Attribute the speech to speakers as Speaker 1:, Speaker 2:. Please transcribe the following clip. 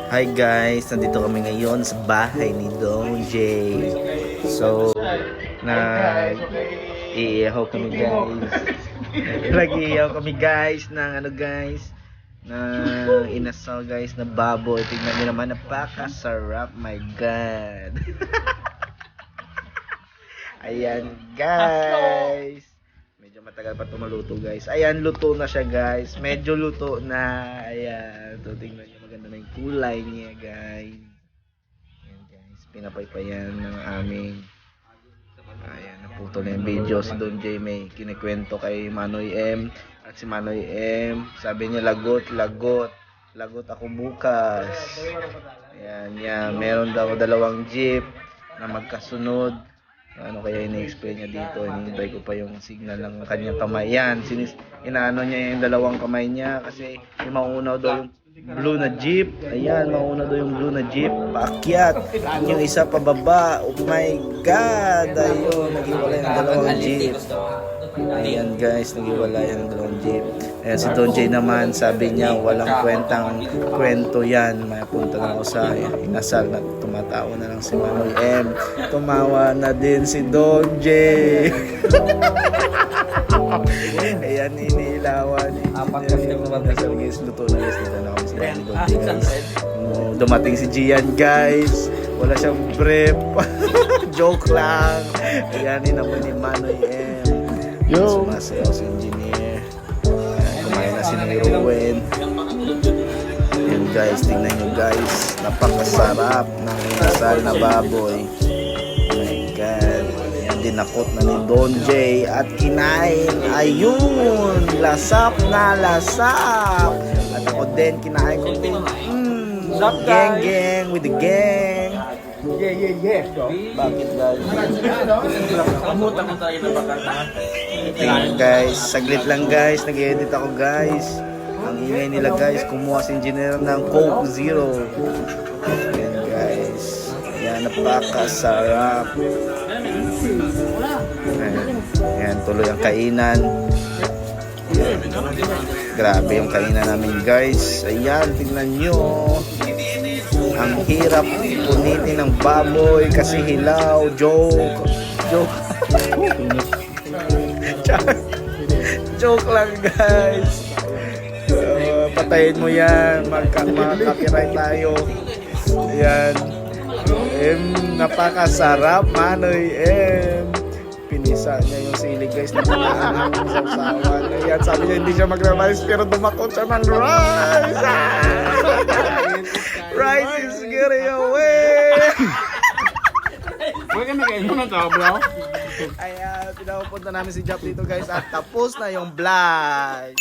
Speaker 1: Hi guys, nandito kami ngayon sa bahay ni Don J. So, iihaw kami guys. Nag-iihaw kami guys ng ng inasal guys na baboy. Tingnan niyo naman, napakasarap, my god. Ayan guys. Medyo matagal pa maluto guys. Ayan, luto na siya guys. Medyo luto na. Ayan. So, tingnan niyo, maganda na yung kulay niya guys. Ayan guys. Pinapaypayan ng aming. Ayan, naputol na yung video. Si Don J may kinikwento kay Manoy M. At si Manoy M, sabi niya, lagot ako bukas. Ayan, yan. Meron daw dalawang jeep na magkasunod. Ano kaya ini-explain niya dito? Hinihintay ko pa yung signal ng kanyang kamay. Yan, inaano niya yung dalawang kamay niya kasi yung mauuna daw yung blue na jeep. Ayan, mauuna daw yung blue na jeep. Paakyat. Yung isa pababa. Oh my God! Ayun, nag-iwalay ng dalawang jeep. Ayan guys, nag-iwalay ng dalawang jeep. Ayan, si Don J naman, sabi niya, walang kwento yan. May punta na ako sa inasal na tumatawa na lang si Manoy M. Tumawa na din si Don J. Ayan, inilawan. Inasal guys, luto na guys. Luto na kami si Don J guys. Dumating si Gian guys. Wala siyang brief. Joke lang. Ayan, inamoy ni Manoy M. Sumasayaw si engineer. Kumain na si Rowen. Yun guys, tingnan nyo guys, napakasarap ng inasal na baboy. Oh my god. Yan, dinakot na ni Don J at kinain. Ayun, lasap na lasap. At ako din, kinain ko din. Gang with the gang.
Speaker 2: Yeah, bro.
Speaker 1: Bakit guys?
Speaker 2: Kamutan mo tayo na bakanta.
Speaker 1: Tingnan guys, saglit lang guys, nag-edit ako guys. Ang ingay nila guys, kumuha si engineer ng Coke Zero. Ayan guys, ayan, napakasarap. Ayan, tuloy ang kainan. Ayan. Grabe yung kainan namin guys. Ayan, tingnan nyo. Ang hirap punitin ng baboy kasi hilaw. Joke. Joke lang guys. Patayin mo yan. Mag-copyright tayo. Ayan. Napakasarap, Manoy M. Pinisa niya yung sili guys. Napakaan ng sausawan. Ayan, sabi niya hindi siya mag-rice pero dumakot siya ng rice. Rice is getting away.
Speaker 2: Huwag ka nag-eno na to, bro.
Speaker 1: Ayan, pinapunta namin si Jap dito guys at tapos na yung vlog.